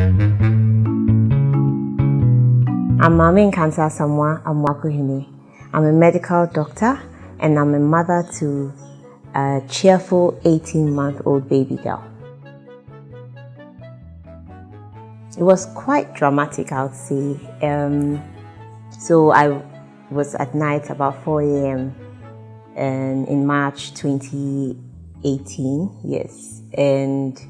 I'm Maame Nkansa Samwa Amwakuhine. I'm a medical doctor and I'm a mother to a cheerful 18-month-old baby girl. It was quite dramatic, I would say. So I was at night about 4 a.m. and in March 2018, yes. And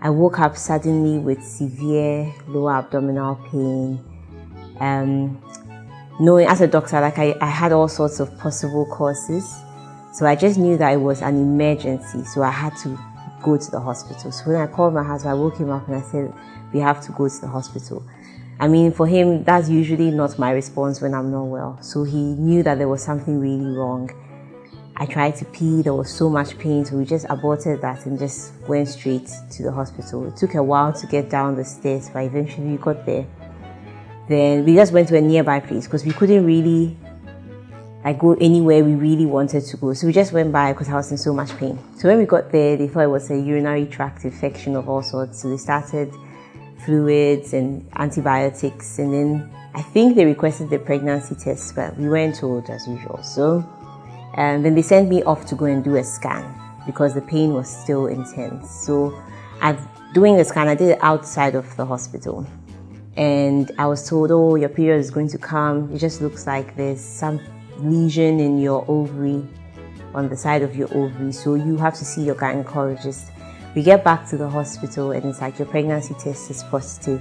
I woke up suddenly with severe lower abdominal pain. Knowing as a doctor, like I had all sorts of possible causes. So I just knew that it was an emergency. So I had to go to the hospital. So when I called my husband, I woke him up and I said, we have to go to the hospital. I mean, for him, that's usually not my response when I'm not well. So he knew that there was something really wrong. I tried to pee, there was so much pain, so we just aborted that and just went straight to the hospital. It took a while to get down the stairs, but eventually we got there. Then we just went to a nearby place because we couldn't really go anywhere we really wanted to go. So we just went by because I was in so much pain. So when we got there, they thought it was a urinary tract infection of all sorts. So they started fluids and antibiotics, and then I think they requested the pregnancy test, but we weren't told as usual. So then they sent me off to go and do a scan because the pain was still intense. So doing the scan, I did it outside of the hospital. And I was told, oh, your period is going to come. It just looks like there's some lesion in your ovary, on the side of your ovary. So you have to see your gynecologist. We get back to the hospital and it's like your pregnancy test is positive,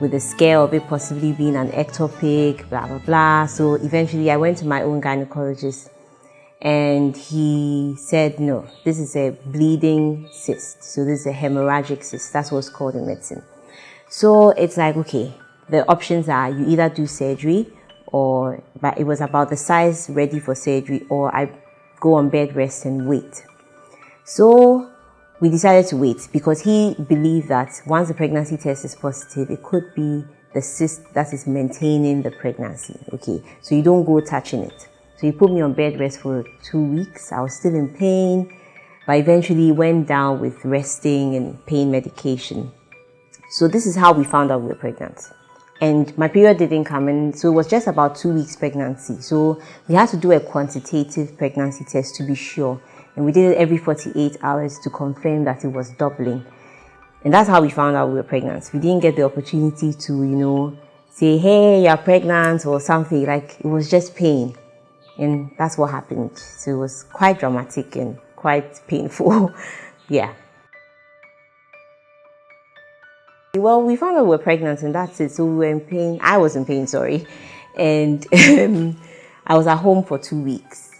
with a scale of it possibly being an ectopic, blah, blah, blah. So eventually I went to my own gynecologist and he said, no, this is a bleeding cyst. So this is a hemorrhagic cyst. That's what's called in medicine. So it's like, okay, the options are you either do surgery but it was about the size ready for surgery, or I go on bed rest and wait. So we decided to wait because he believed that once the pregnancy test is positive, it could be the cyst that is maintaining the pregnancy. Okay, so you don't go touching it. So he put me on bed rest for 2 weeks. I was still in pain, but eventually went down with resting and pain medication. So this is how we found out we were pregnant. And my period didn't come, and so it was just about 2 weeks pregnancy. So we had to do a quantitative pregnancy test to be sure. And we did it every 48 hours to confirm that it was doubling. And that's how we found out we were pregnant. We didn't get the opportunity to, say, hey, you're pregnant or something. Like, it was just pain. And that's what happened. So it was quite dramatic and quite painful. Yeah. Well, we found out we were pregnant and that's it. So we were in pain. I was in pain, sorry. And I was at home for 2 weeks.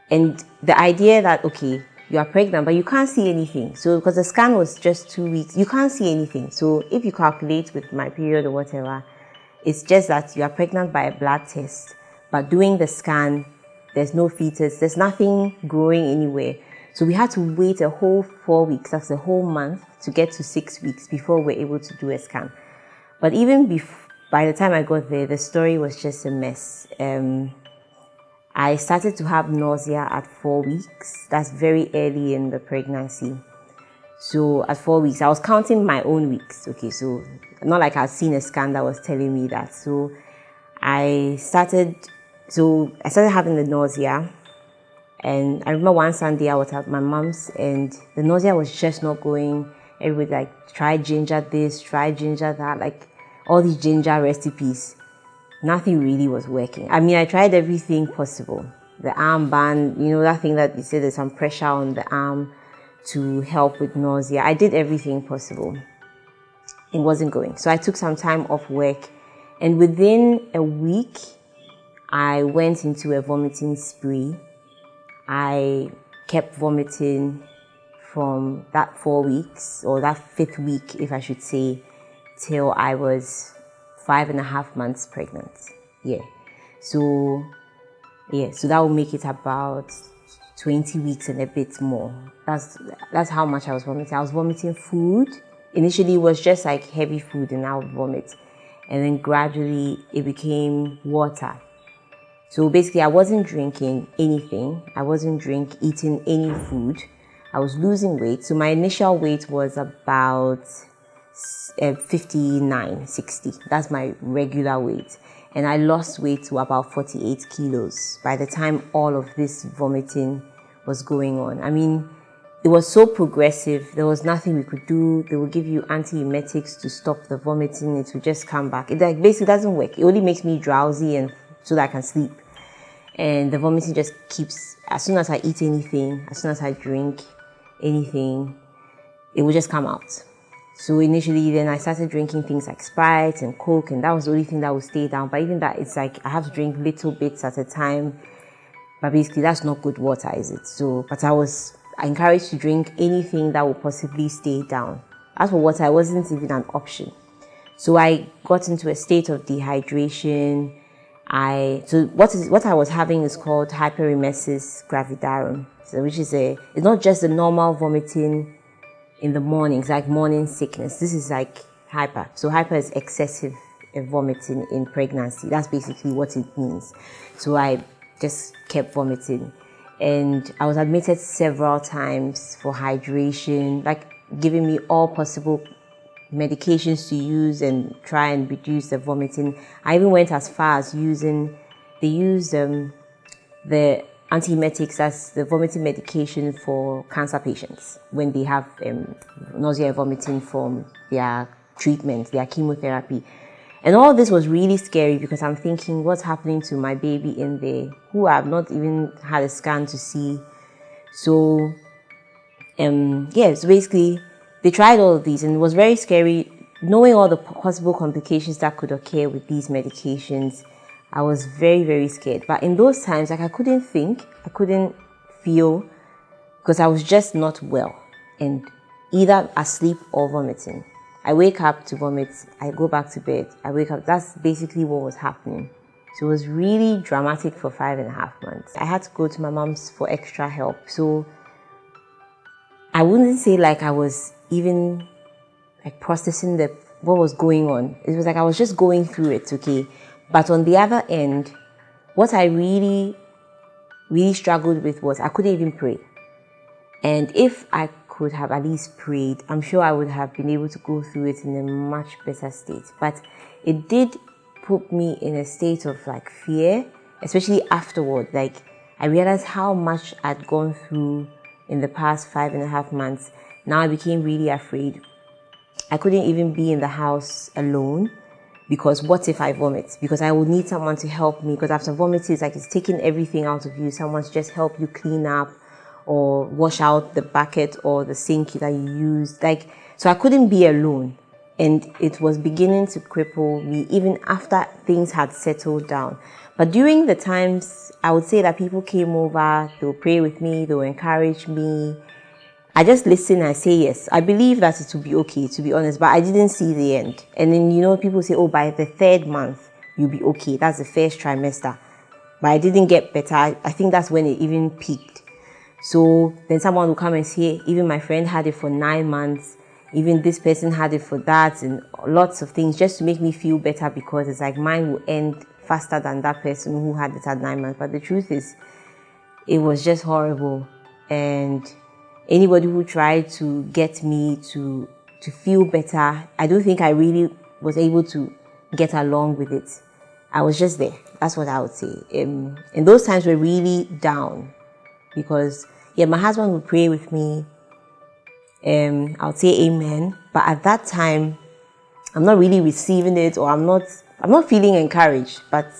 And the idea that, okay, you are pregnant, but you can't see anything. So because the scan was just 2 weeks, you can't see anything. So if you calculate with my period or whatever, it's just that you are pregnant by a blood test. But doing the scan, there's no fetus, there's nothing growing anywhere. So we had to wait a whole 4 weeks, that's a whole month, to get to 6 weeks before we're able to do a scan. But even by the time I got there, the story was just a mess. I started to have nausea at 4 weeks. That's very early in the pregnancy. So at 4 weeks, I was counting my own weeks. Okay, so not like I'd seen a scan that was telling me that. So I started having the nausea. And I remember one Sunday I was at my mom's and the nausea was just not going. Everybody like, try ginger this, try ginger that, like all these ginger recipes. Nothing really was working. I mean, I tried everything possible. The armband, that thing that you say there's some pressure on the arm to help with nausea. I did everything possible. It wasn't going. So I took some time off work. And within a week, I went into a vomiting spree. I kept vomiting from that 4 weeks, or that 5th week, if I should say, till I was 5.5 months pregnant. Yeah. So that will make it about 20 weeks and a bit more. That's how much I was vomiting. I was vomiting food. Initially, it was just like heavy food and I would vomit. And then gradually, it became water. So basically, I wasn't drinking anything. I wasn't eating any food. I was losing weight. So my initial weight was about 59, 60. That's my regular weight. And I lost weight to about 48 kilos by the time all of this vomiting was going on. I mean, it was so progressive. There was nothing we could do. They would give you antiemetics to stop the vomiting. It would just come back. It basically doesn't work. It only makes me drowsy and so that I can sleep. And the vomiting just keeps, as soon as I eat anything, as soon as I drink anything, it will just come out. So initially then I started drinking things like Sprite and Coke, and that was the only thing that would stay down. But even that, it's like I have to drink little bits at a time. But basically that's not good water, is it? So, but I was encouraged to drink anything that would possibly stay down. As for water, it wasn't even an option. So I got into a state of dehydration. So what I was having is called hyperemesis gravidarum. So which is it's not just the normal vomiting in the morning. It's like morning sickness. This is like hyper. So hyper is excessive vomiting in pregnancy. That's basically what it means. So I just kept vomiting. And I was admitted several times for hydration, like giving me all possible medications to use and try and reduce the vomiting. I even went as far as they use the antiemetics as the vomiting medication for cancer patients when they have nausea and vomiting from their treatment, their chemotherapy. And all this was really scary because I'm thinking, what's happening to my baby in there, who I've not even had a scan to see. So, so basically, they tried all of these and it was very scary. Knowing all the possible complications that could occur with these medications, I was very, very scared. But in those times, like I couldn't think, I couldn't feel because I was just not well and either asleep or vomiting. I wake up to vomit, I go back to bed, I wake up. That's basically what was happening. So it was really dramatic for 5.5 months. I had to go to my mom's for extra help. So I wouldn't say like I was even like processing what was going on. It was like I was just going through it, okay? But on the other end, what I really, really struggled with was I couldn't even pray. And if I could have at least prayed, I'm sure I would have been able to go through it in a much better state. But it did put me in a state of like fear, especially afterward. Like I realized how much I'd gone through in the past 5.5 months. Now I became really afraid. I couldn't even be in the house alone because what if I vomit? Because I would need someone to help me, because after vomiting, it's like it's taking everything out of you. Someone to just help you clean up or wash out the bucket or the sink that you used. So I couldn't be alone. And it was beginning to cripple me even after things had settled down. But during the times, I would say that people came over, they would pray with me, they would encourage me. I just listen and say yes. I believe that it will be okay, to be honest, but I didn't see the end. And then, people say, oh, by the 3rd month, you'll be okay. That's the first trimester. But I didn't get better. I think that's when it even peaked. So then someone will come and say, even my friend had it for 9 months. Even this person had it for that, and lots of things just to make me feel better, because it's like mine will end faster than that person who had it at 9 months. But the truth is, it was just horrible. And anybody who tried to get me to feel better, I don't think I really was able to get along with it. I was just there. That's what I would say. And those times were really down because, my husband would pray with me. I would say amen. But at that time, I'm not really receiving it, or I'm not feeling encouraged. But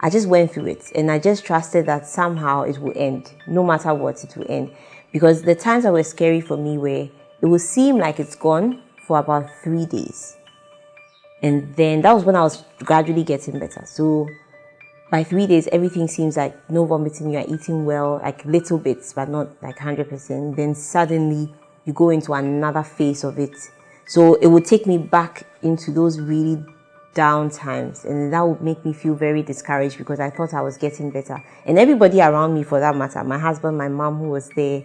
I just went through it, and I just trusted that somehow it will end. No matter what, it will end. Because the times that were scary for me were, it would seem like it's gone for about 3 days. And then that was when I was gradually getting better. So by 3 days, everything seems like no vomiting, you are eating well, like little bits, but not like 100%. Then suddenly you go into another phase of it. So it would take me back into those really down times, and that would make me feel very discouraged because I thought I was getting better. And everybody around me, for that matter, my husband, my mom who was there,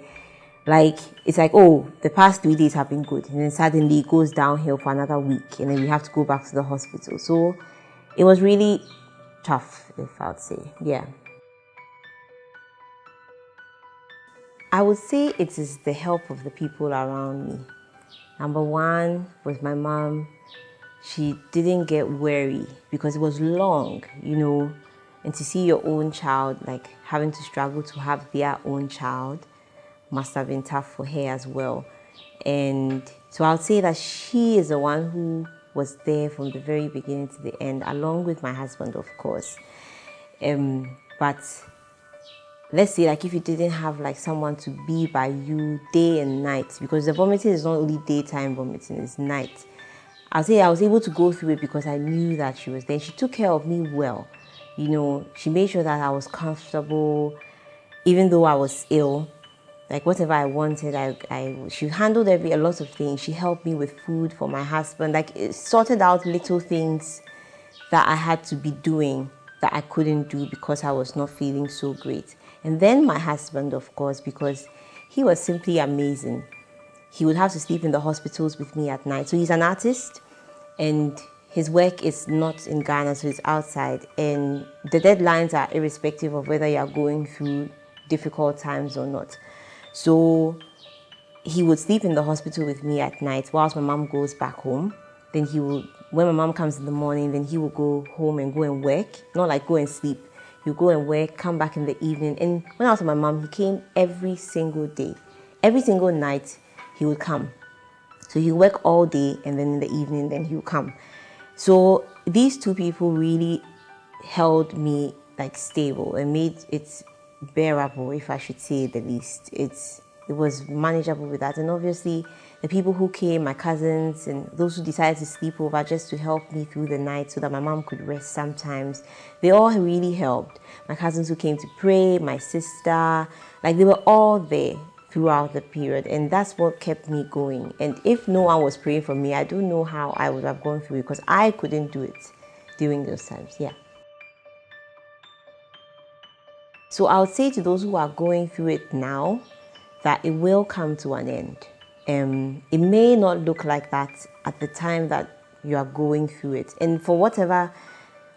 it's like, oh, the past 3 days have been good. And then suddenly it goes downhill for another week, and then we have to go back to the hospital. So it was really tough, if I would say. Yeah. I would say it is the help of the people around me. Number one, with my mom, she didn't get weary because it was long, and to see your own child, like having to struggle to have their own child, must have been tough for her as well. And so I would say that she is the one who was there from the very beginning to the end, along with my husband, of course. But let's say, like, if you didn't have like someone to be by you day and night, because the vomiting is not only daytime vomiting, it's night. I'll say I was able to go through it because I knew that she was there. She took care of me well. She made sure that I was comfortable, even though I was ill. Like whatever I wanted, she handled a lot of things. She helped me with food for my husband. Like it sorted out little things that I had to be doing that I couldn't do because I was not feeling so great. And then my husband, of course, because he was simply amazing. He would have to sleep in the hospitals with me at night. So he's an artist and his work is not in Ghana, so it's outside. And the deadlines are irrespective of whether you're going through difficult times or not. So he would sleep in the hospital with me at night whilst my mom goes back home. Then when my mom comes in the morning, then he will go home and go and work. Not like go and sleep. He'll go and work, come back in the evening. And when I was with my mom, he came every single day. Every single night, he would come. So he'll work all day and then in the evening, then he'll come. So these two people really held me like stable and made it bearable, if I should say the least. It was manageable with that. And obviously the people who came, my cousins and those who decided to sleep over just to help me through the night so that my mom could rest sometimes, they all really helped. My cousins who came to pray, my sister, like they were all there throughout the period, and that's what kept me going. And if no one was praying for me, I don't know how I would have gone through it because I couldn't do it during those times. Yeah. So I would say to those who are going through it now that it will come to an end. It may not look like that at the time that you are going through it. And for whatever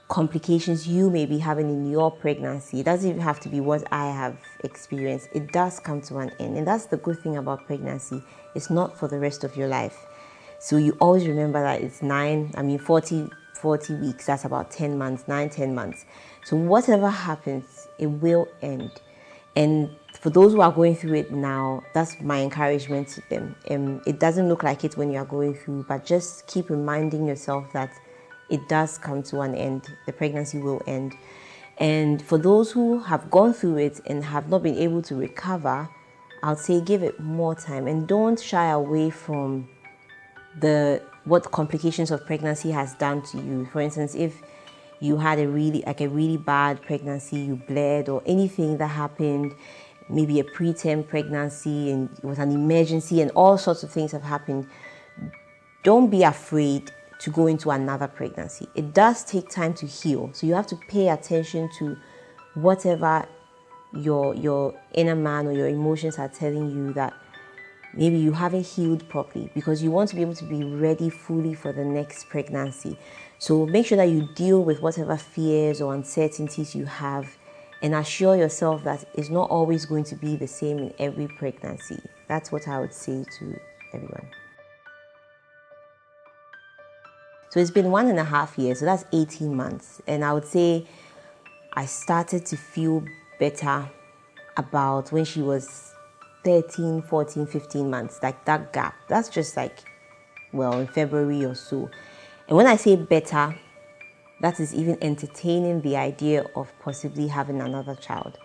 complications you may be having in your pregnancy, it doesn't even have to be what I have experienced. It does come to an end. And that's the good thing about pregnancy. It's not for the rest of your life. So you always remember that it's 40 weeks, that's about 10 months, 9-10 months. So whatever happens, it will end. And for those who are going through it now, that's my encouragement to them. It doesn't look like it when you are going through, but just keep reminding yourself that it does come to an end. The pregnancy will end. And for those who have gone through it and have not been able to recover, I'll say give it more time and don't shy away from what complications of pregnancy has done to you. For instance, if you had a really bad pregnancy, you bled or anything that happened, maybe a preterm pregnancy and it was an emergency and all sorts of things have happened, don't be afraid to go into another pregnancy. It does take time to heal. So you have to pay attention to whatever your inner man or your emotions are telling you that maybe you haven't healed properly, because you want to be able to be ready fully for the next pregnancy. So make sure that you deal with whatever fears or uncertainties you have and assure yourself that it's not always going to be the same in every pregnancy. That's what I would say to everyone. So it's been 1.5 years, so that's 18 months. And I would say I started to feel better about when she was 13, 14, 15 months, like that gap. That's just like, in February or so. And when I say better, that is even entertaining the idea of possibly having another child.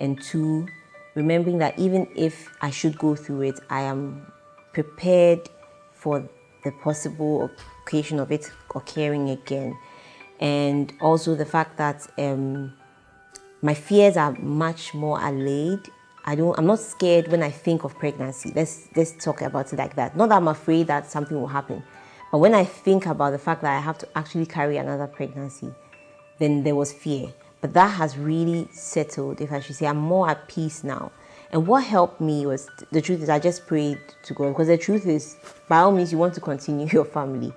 And 2, remembering that even if I should go through it, I am prepared for the possible occasion of it occurring again. And also the fact that my fears are much more allayed. I'm not scared when I think of pregnancy. Let's talk about it like that. Not that I'm afraid that something will happen, but when I think about the fact that I have to actually carry another pregnancy, then there was fear. But that has really settled, if I should say. I'm more at peace now. And what helped me was, the truth is, I just prayed to God, because the truth is, by all means, you want to continue your family.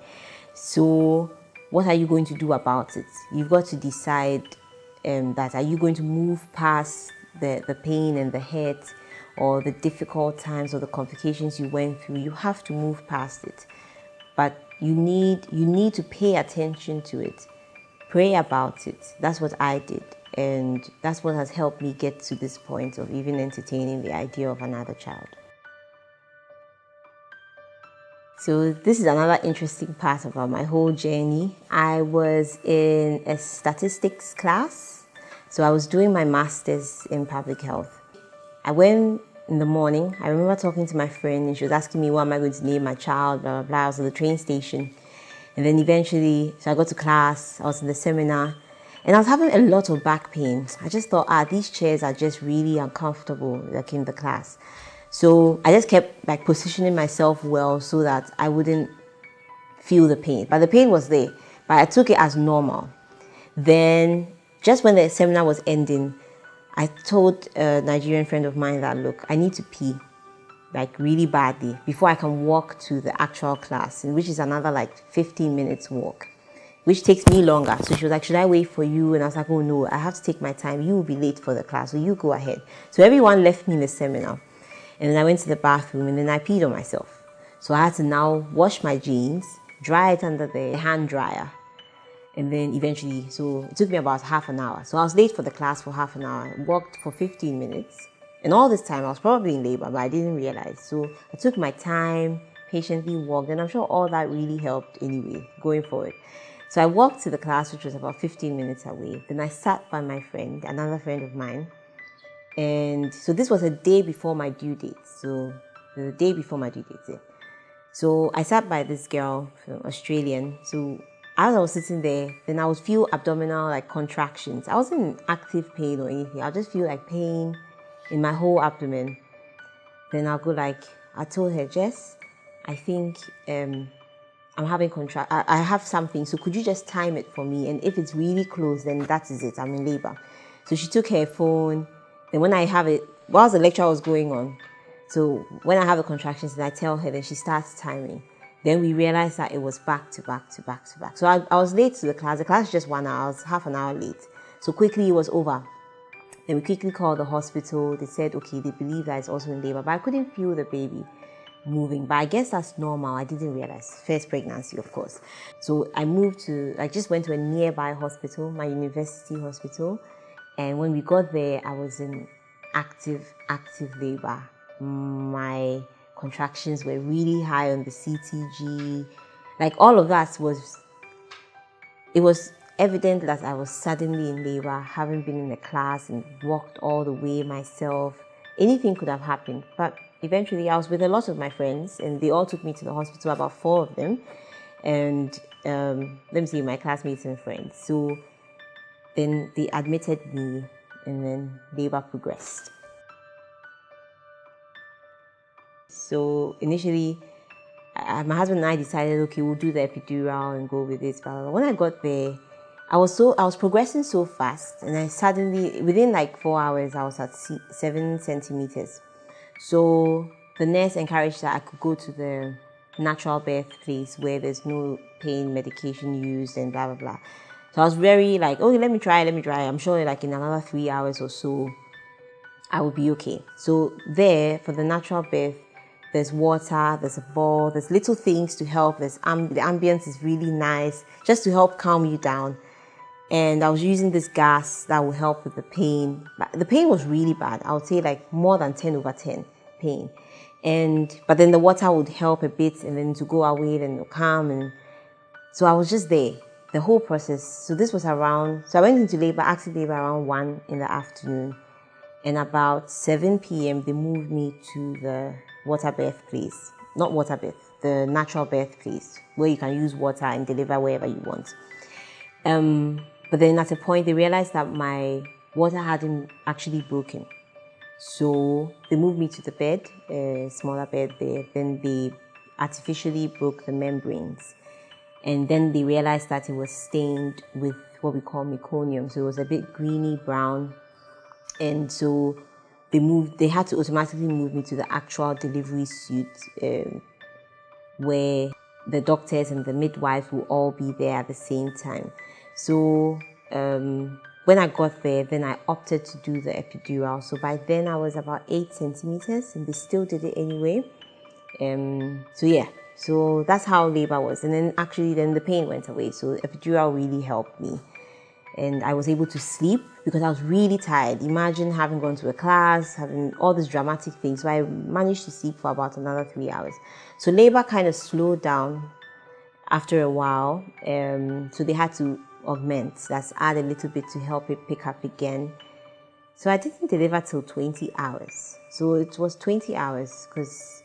So what are you going to do about it? You've got to decide that, are you going to move past the pain and the hurt, or the difficult times or the complications you went through, you have to move past it. But you need to pay attention to it. Pray about it. That's what I did. And that's what has helped me get to this point of even entertaining the idea of another child. So this is another interesting part about my whole journey. I was in a statistics class. So I was doing my master's in public health. I went in the morning. I remember talking to my friend and she was asking me what am I going to name my child, blah, blah, blah. I was at the train station. And then eventually, so I got to class, I was in the seminar, and I was having a lot of back pain. I just thought, these chairs are just really uncomfortable, like in the class. So I just kept like positioning myself well so that I wouldn't feel the pain. But the pain was there, but I took it as normal. Then just when the seminar was ending, I told a Nigerian friend of mine that, look, I need to pee, like really badly, before I can walk to the actual class, which is another like 15 minutes walk, which takes me longer. So she was like, should I wait for you? And I was like, oh no, I have to take my time. You will be late for the class, so you go ahead. So everyone left me in the seminar. And then I went to the bathroom and then I peed on myself. So I had to now wash my jeans, dry it under the hand dryer. And then eventually, so it took me about half an hour. So I was late for the class for half an hour, walked for 15 minutes. And all this time I was probably in labor, but I didn't realize. So I took my time, patiently walked, and I'm sure all that really helped anyway, going forward. So I walked to the class, which was about 15 minutes away. Then I sat by my friend, another friend of mine. And so this was a day before my due date. So the day before my due date, yeah. So I sat by this girl, Australian. So as I was sitting there, then I would feel abdominal like contractions. I wasn't in active pain or anything. I just feel like pain in my whole abdomen. Then I'll go like, I told her, Jess, I think I'm having I have something, so could you just time it for me? And if it's really close, then that is it, I'm in labor. So she took her phone. Then when I have it, whilst the lecture was going on, so when I have the contractions and I tell her, then she starts timing. Then we realized that it was back to back to back to back. So I was late to the class. The class was just 1 hour. I was half an hour late. So quickly it was over. Then we quickly called the hospital. They said, okay, they believe that it's also in labor. But I couldn't feel the baby moving. But I guess that's normal. I didn't realize. First pregnancy, of course. So I just went to a nearby hospital, my university hospital. And when we got there, I was in active labor. My contractions were really high on the CTG. Like all of that it was evident that I was suddenly in labor, having been in a class and walked all the way myself. Anything could have happened. But eventually I was with a lot of my friends and they all took me to the hospital, about 4 of them. And my classmates and friends. So then they admitted me and then labor progressed. So initially, my husband and I decided, okay, we'll do the epidural and go with it. But when I got there, I was progressing so fast, and I suddenly, within like 4 hours, I was at 7 centimeters. So the nurse encouraged that I could go to the natural birth place where there's no pain medication used and blah, blah, blah. So I was very like, okay, let me try. I'm sure like in another 3 hours or so, I will be okay. So there, for the natural birth, there's water, there's a ball, there's little things to help. The ambience is really nice, just to help calm you down. And I was using this gas that will help with the pain. But the pain was really bad. I would say like more than 10/10 pain. But then the water would help a bit, and then to go away, then calm. And so I was just there, the whole process. So this was so I went into labor, active labor around 1 in the afternoon. And about 7 p.m., they moved me to the water birth place. Not water birth, the natural birth place, where you can use water and deliver wherever you want. But then at a point, they realized that my water hadn't actually broken. So they moved me to the bed, a smaller bed there. Then they artificially broke the membranes. And then they realized that it was stained with what we call meconium. So it was a bit greeny brown. And so they had to automatically move me to the actual delivery suite, where the doctors and the midwives will all be there at the same time. So when I got there, then I opted to do the epidural. So by then I was about 8 centimeters, and they still did it anyway. So that's how labor was. And then actually then the pain went away. So epidural really helped me. And I was able to sleep because I was really tired. Imagine having gone to a class, having all these dramatic things. So I managed to sleep for about another 3 hours. So labor kind of slowed down after a while. So they had to augment, that's add a little bit to help it pick up again. So I didn't deliver till 20 hours. So it was 20 hours because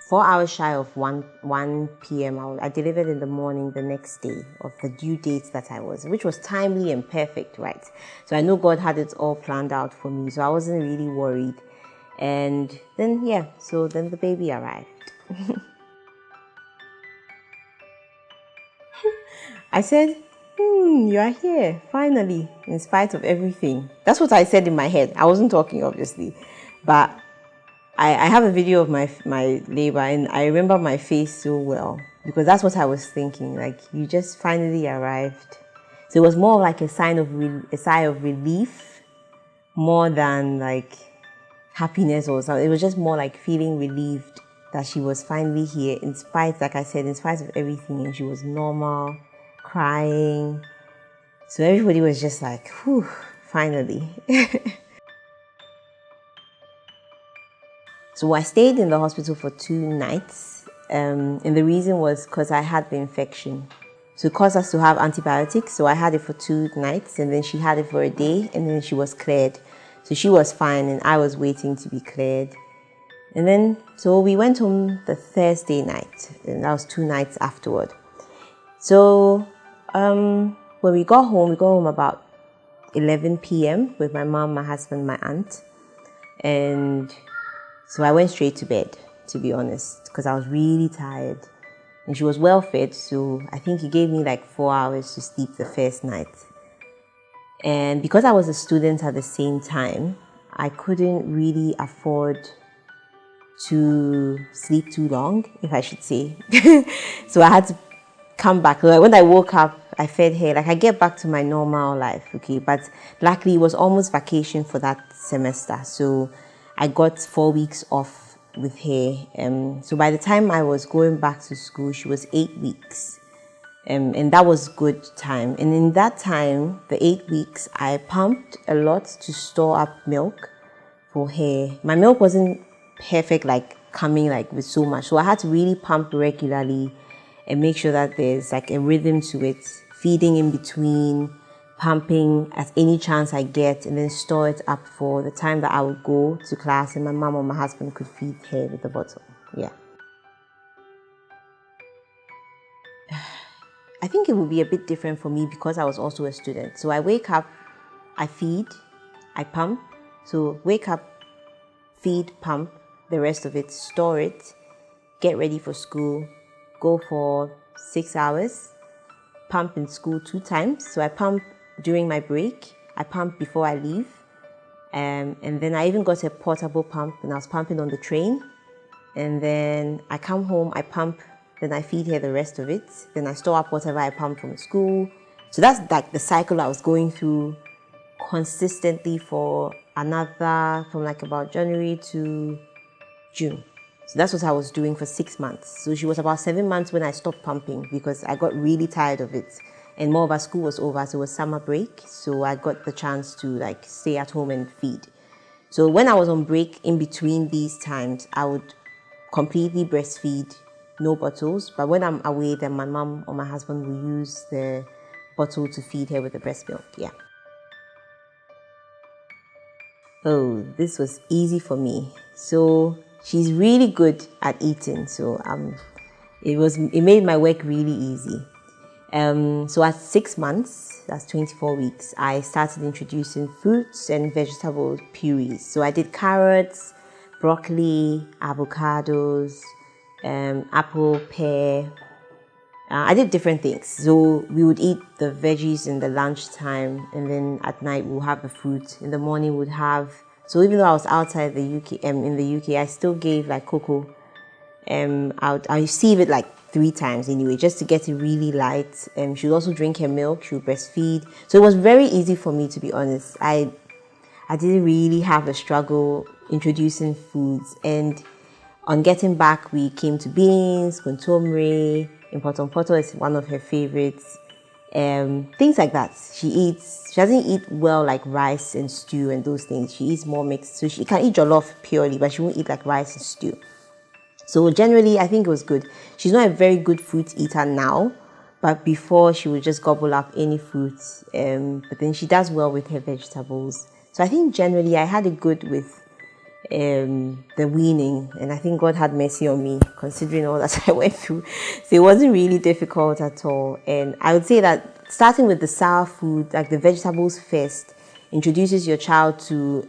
4 hours shy of 1 p.m. I delivered in the morning the next day of the due date that I was, which was timely and perfect, right? So I know God had it all planned out for me, so I wasn't really worried. And then, so then the baby arrived. I said, you are here, finally, in spite of everything. That's what I said in my head. I wasn't talking, obviously, but I have a video of my labor, and I remember my face so well because that's what I was thinking. Like, you just finally arrived. So it was more like a sigh of relief, more than like happiness or something. It was just more like feeling relieved that she was finally here, in spite, like I said, in spite of everything. And she was normal, crying. So everybody was just like, whew, finally. So I stayed in the hospital for 2 nights, and the reason was because I had the infection. So it caused us to have antibiotics, so I had it for 2 nights, and then she had it for a day, and then she was cleared. So she was fine, and I was waiting to be cleared. And then, so we went home the Thursday night, and that was 2 nights afterward. So when we got home about 11 p.m. with my mom, my husband, my aunt, and so I went straight to bed, to be honest, because I was really tired. And she was well fed, so I think he gave me like 4 hours to sleep the first night. And because I was a student at the same time, I couldn't really afford to sleep too long, if I should say. So I had to come back. Like, when I woke up, I fed her. Like, I get back to my normal life, okay? But luckily, it was almost vacation for that semester. So I got 4 weeks off with her. So by the time I was going back to school, she was 8 weeks. And that was good time. And in that time, the 8 weeks, I pumped a lot to store up milk for her. My milk wasn't perfect, like coming like with so much. So I had to really pump regularly and make sure that there's like a rhythm to it, feeding in between, pumping at any chance I get, and then store it up for the time that I would go to class and my mom or my husband could feed her with the bottle. Yeah. I think it would be a bit different for me because I was also a student. So I wake up, I feed, I pump. So wake up, feed, pump, the rest of it, store it, get ready for school, go for 6 hours, pump in school 2 times. So I pump during my break, I pump before I leave, and then I even got a portable pump, and I was pumping on the train. And then I come home, I pump, then I feed her the rest of it, then I store up whatever I pump from school. So that's like the cycle I was going through consistently for another, from like about January to June. So that's what I was doing for 6 months. So she was about 7 months when I stopped pumping because I got really tired of it. And more of our school was over, so it was summer break. So I got the chance to like stay at home and feed. So when I was on break in between these times, I would completely breastfeed, no bottles. But when I'm away, then my mom or my husband will use the bottle to feed her with the breast milk. Yeah. Oh, this was easy for me. So she's really good at eating. So it made my work really easy. So at 6 months, that's 24 weeks, I started introducing fruits and vegetable purees. So I did carrots, broccoli, avocados, apple, pear. I did different things. So we would eat the veggies in the lunchtime, and then at night we'll have the fruit. In the morning we'd have. So even though I was outside the UK, in the UK, I still gave like cocoa. I receive it like 3 times anyway, just to get it really light. She would also drink her milk, she would breastfeed. So it was very easy for me, to be honest. I didn't really have a struggle introducing foods. And on getting back, we came to beans, kontomire, impotompoto is one of her favorites. Things like that. She doesn't eat well like rice and stew and those things. She eats more mixed. So she can eat jollof purely, but she won't eat like rice and stew. So generally, I think it was good. She's not a very good fruit eater now, but before she would just gobble up any fruits. But then she does well with her vegetables. So I think generally I had it good with the weaning, and I think God had mercy on me considering all that I went through. So it wasn't really difficult at all. And I would say that starting with the sour food, like the vegetables first, introduces your child to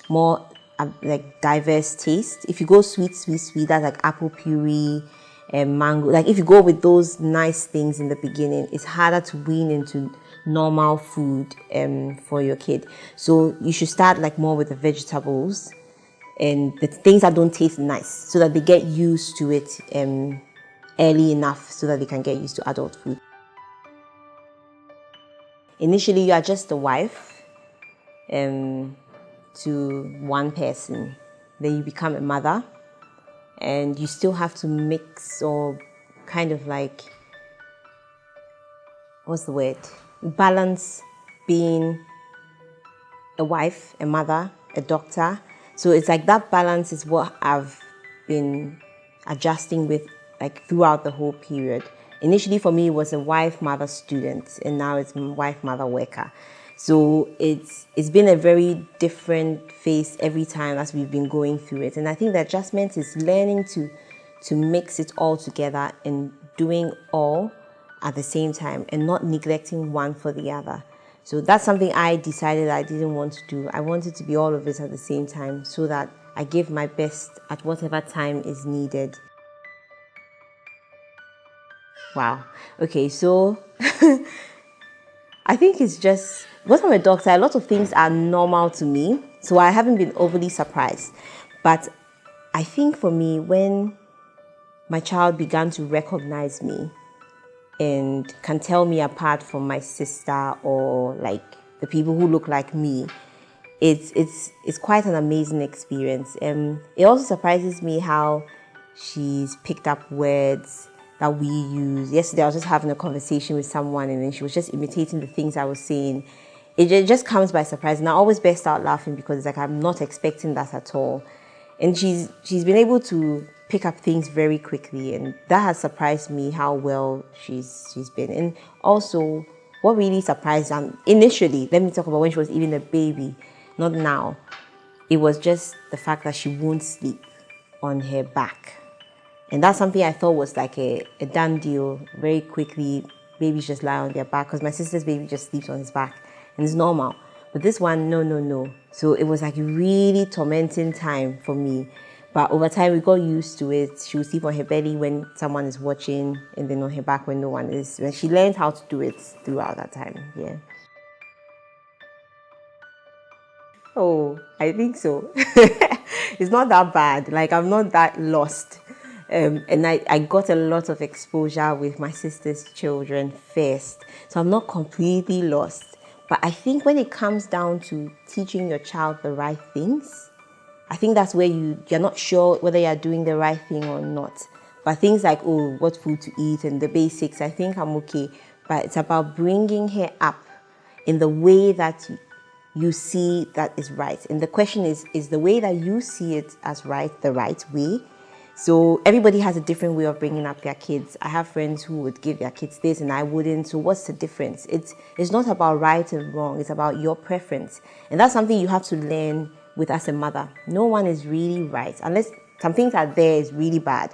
more like diverse taste. If you go sweet, that's like apple puree and mango. Like if you go with those nice things in the beginning, it's harder to wean into normal food for your kid. So you should start like more with the vegetables and the things that don't taste nice, so that they get used to it early enough so that they can get used to adult food. Initially, you are just a wife to one person. Then you become a mother, and you still have to mix or kind of like, what's the word? Balance being a wife, a mother, a doctor. So it's like that balance is what I've been adjusting with like throughout the whole period. Initially for me it was a wife, mother, student, and now it's wife, mother, worker. So it's been a very different phase every time as we've been going through it. And I think the adjustment is learning to mix it all together and doing all at the same time and not neglecting one for the other. So that's something I decided I didn't want to do. I wanted to be all of it at the same time so that I give my best at whatever time is needed. Wow. Okay, so I think it's just, because I'm a doctor, a lot of things are normal to me. So I haven't been overly surprised. But I think for me, when my child began to recognize me and can tell me apart from my sister or like the people who look like me, it's quite an amazing experience. It also surprises me how she's picked up words that we use. Yesterday I was just having a conversation with someone and then she was just imitating the things I was saying. It just comes by surprise, and I always burst out laughing because it's like I'm not expecting that at all. And she's been able to pick up things very quickly, and that has surprised me how well she's been. And also, what really surprised initially, let me talk about when she was even a baby, not now. It was just the fact that she won't sleep on her back. And that's something I thought was like a done deal. Very quickly, babies just lie on their back, because my sister's baby just sleeps on his back and it's normal. But this one, no. So it was like a really tormenting time for me. But over time, we got used to it. She would sleep on her belly when someone is watching, and then on her back when no one is. When she learned how to do it throughout that time, yeah. Oh, I think so. It's not that bad. Like, I'm not that lost. And I got a lot of exposure with my sister's children first. So I'm not completely lost. But I think when it comes down to teaching your child the right things, I think that's where you're not sure whether you're doing the right thing or not. But things like, what food to eat and the basics, I think I'm okay. But it's about bringing her up in the way that you see that is right. And the question is the way that you see it as right the right way? So everybody has a different way of bringing up their kids. I have friends who would give their kids this and I wouldn't. So what's the difference? It's not about right and wrong. It's about your preference. And that's something you have to learn with as a mother. No one is really right, unless some things are there is really bad.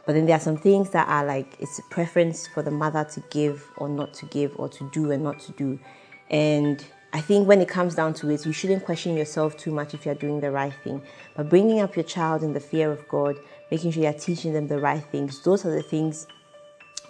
But then there are some things that are like, it's a preference for the mother to give or not to give, or to do and not to do. And I think when it comes down to it, you shouldn't question yourself too much if you're doing the right thing. But bringing up your child in the fear of God, making sure you're teaching them the right things, those are the things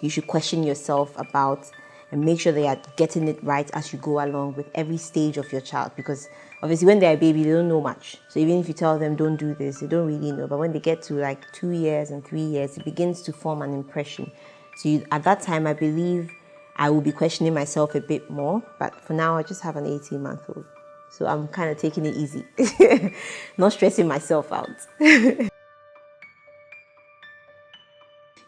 you should question yourself about, and make sure they are getting it right as you go along with every stage of your child. Because obviously when they're a baby, they don't know much. So even if you tell them don't do this, they don't really know. But when they get to like 2 years and 3 years, it begins to form an impression. So at that time, I believe I will be questioning myself a bit more. But for now, I just have an 18-month-old. So I'm kind of taking it easy, not stressing myself out.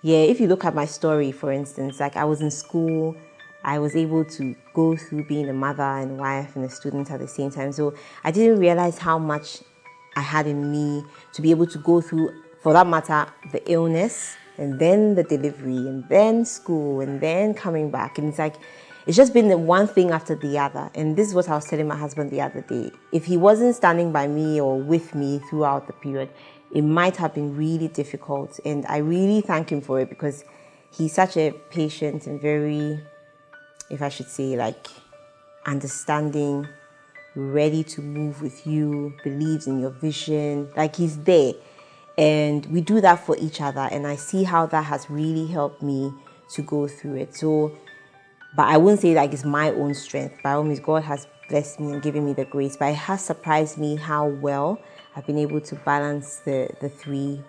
Yeah, if you look at my story, for instance, like I was in school, I was able to go through being a mother and wife and a student at the same time. So I didn't realize how much I had in me to be able to go through, for that matter, the illness and then the delivery and then school and then coming back. And it's like, it's just been the one thing after the other. And this is what I was telling my husband the other day. If he wasn't standing by me or with me throughout the period, it might have been really difficult. And I really thank him for it because he's such a patient and very, if I should say, like understanding, ready to move with you, believes in your vision, like he's there. And we do that for each other. And I see how that has really helped me to go through it. So, but I wouldn't say like it's my own strength. By all means, God has blessed me and given me the grace. But it has surprised me how well I've been able to balance the three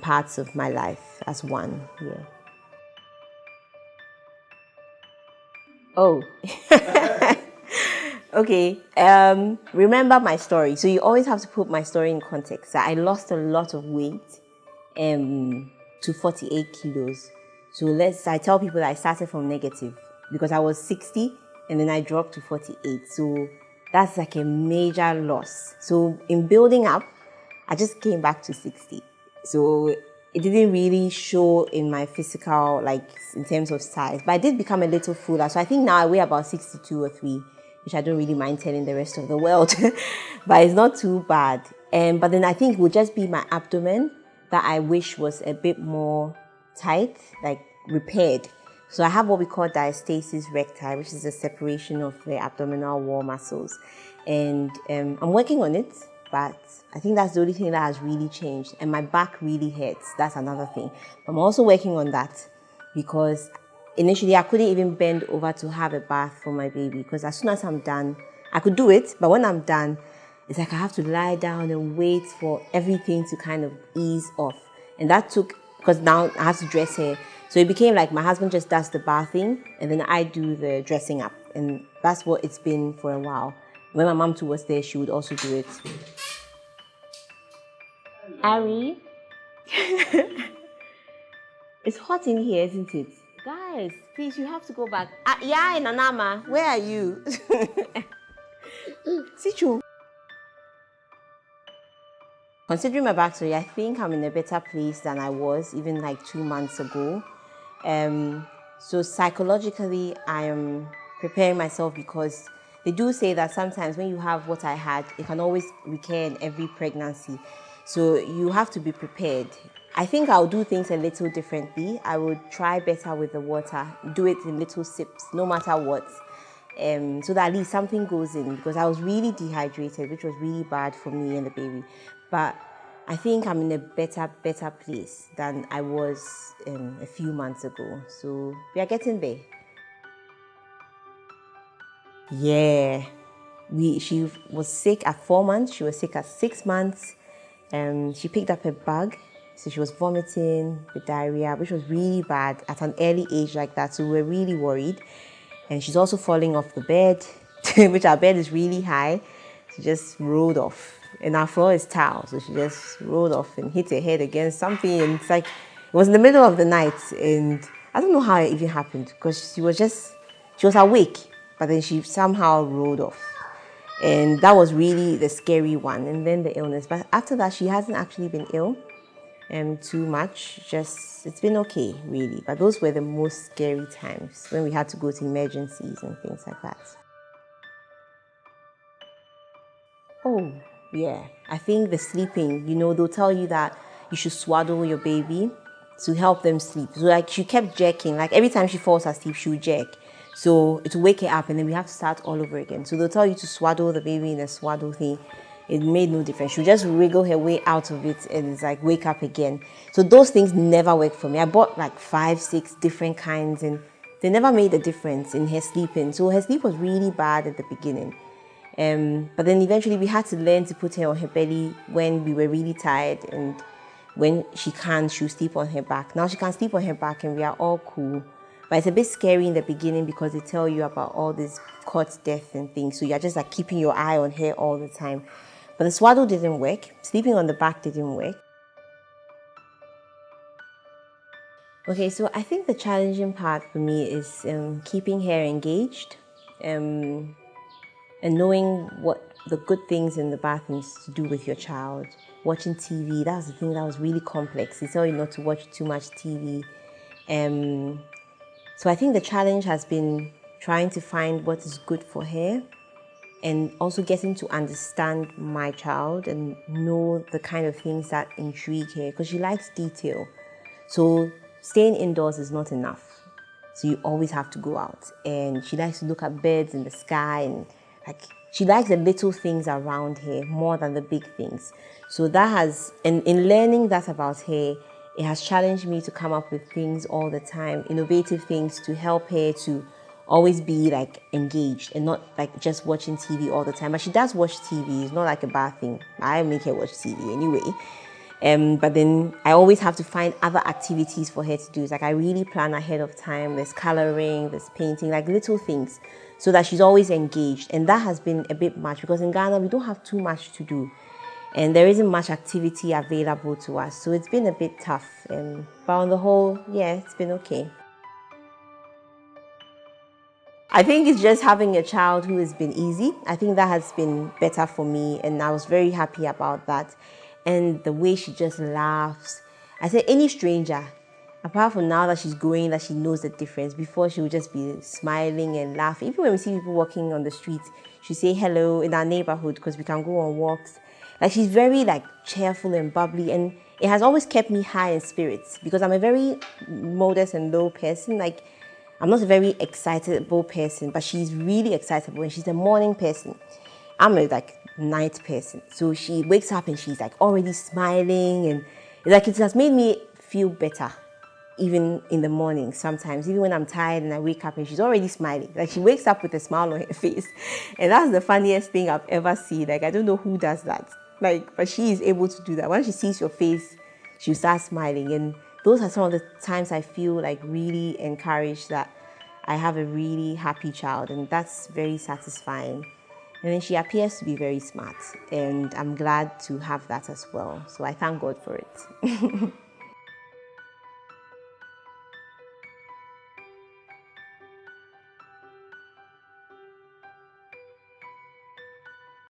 parts of my life as one. Yeah. Oh. Okay. Remember my story. So you always have to put my story in context. I lost a lot of weight to 48 kilos. So I tell people that I started from negative because I was 60 and then I dropped to 48. So that's like a major loss. So in building up, I just came back to 60. So it didn't really show in my physical, like in terms of size, but I did become a little fuller. So I think now I weigh about 62 or 3, which I don't really mind telling the rest of the world, but it's not too bad. But then I think it would just be my abdomen that I wish was a bit more tight, like repaired. So I have what we call diastasis recti, which is a separation of the abdominal wall muscles. And I'm working on it, but I think that's the only thing that has really changed. And my back really hurts. That's another thing. I'm also working on that because initially I couldn't even bend over to have a bath for my baby because as soon as I'm done, I could do it, but when I'm done, it's like I have to lie down and wait for everything to kind of ease off. And that took, because now I have to dress her. So it became like my husband just does the bathing and then I do the dressing up. And that's what it's been for a while. When my mom too was there, she would also do it. Ari? It's hot in here, isn't it? Guys, please, you have to go back. Yeah, Nanama, where are you? Sichu. Considering my backstory, I think I'm in a better place than I was even like 2 months ago. So psychologically, I am preparing myself because they do say that sometimes when you have what I had, it can always recur in every pregnancy. So you have to be prepared. I think I'll do things a little differently. I would try better with the water, do it in little sips, no matter what. So that at least something goes in because I was really dehydrated, which was really bad for me and the baby. But I think I'm in a better place than I was a few months ago. So we are getting there. Yeah. She was sick at 4 months. She was sick at 6 months. She picked up a bug. So she was vomiting with diarrhea, which was really bad at an early age like that. So we were really worried. And she's also falling off the bed, which our bed is really high. She just rolled off. And our floor is tile. So she just rolled off and hit her head against something. And it's like, it was in the middle of the night. And I don't know how it even happened because she was awake, but then she somehow rolled off. And that was really the scary one. And then the illness. But after that, she hasn't actually been ill too much. Just, it's been okay, really. But those were the most scary times when we had to go to emergencies and things like that. Oh, yeah. I think the sleeping, they'll tell you that you should swaddle your baby to help them sleep. So like she kept jerking. Like every time she falls asleep, she would jerk. So it will wake her up and then we have to start all over again. So they'll tell you to swaddle the baby in a swaddle thing. It made no difference. She'll just wriggle her way out of it and it's like wake up again. So those things never worked for me. I bought like 5, 6 different kinds and they never made a difference in her sleeping. So her sleep was really bad at the beginning. But then eventually we had to learn to put her on her belly when we were really tired, and when she can't, she'll sleep on her back. Now she can sleep on her back and we are all cool. But it's a bit scary in the beginning because they tell you about all this cot death and things. So you're just like keeping your eye on her all the time. But the swaddle didn't work. Sleeping on the back didn't work. Okay, so I think the challenging part for me is keeping her engaged and knowing what the good things in the bathrooms to do with your child. Watching TV, that was the thing that was really complex. They tell you not to watch too much TV. So I think the challenge has been trying to find what is good for her and also getting to understand my child and know the kind of things that intrigue her, because she likes detail. So staying indoors is not enough. So you always have to go out. And she likes to look at birds in the sky, and like she likes the little things around her more than the big things. So that has, and in learning that about her, it has challenged me to come up with things all the time, innovative things to help her to always be like engaged and not like just watching TV all the time. But she does watch TV. It's not like a bad thing. I make her watch TV anyway. But then I always have to find other activities for her to do. It's like I really plan ahead of time. There's coloring, there's painting, like little things, so that she's always engaged. And that has been a bit much because in Ghana, we don't have too much to do. And there isn't much activity available to us. So it's been a bit tough. But on the whole, yeah, it's been okay. I think it's just having a child who has been easy. I think that has been better for me. And I was very happy about that. And the way she just laughs. I said any stranger, apart from now that she's growing, that she knows the difference. Before, she would just be smiling and laughing. Even when we see people walking on the street, she say hello in our neighborhood because we can go on walks. Like she's very like cheerful and bubbly, and it has always kept me high in spirits because I'm a very modest and low person. Like I'm not a very excitable person, but she's really excitable and she's a morning person. I'm a like night person. So she wakes up and she's like already smiling, and it's like it has made me feel better even in the morning sometimes, even when I'm tired and I wake up and she's already smiling. Like she wakes up with a smile on her face. And that's the funniest thing I've ever seen. Like I don't know who does that. Like, but she is able to do that. Once she sees your face, she'll start smiling. And those are some of the times I feel like really encouraged that I have a really happy child, and that's very satisfying. And then she appears to be very smart, and I'm glad to have that as well. So I thank God for it.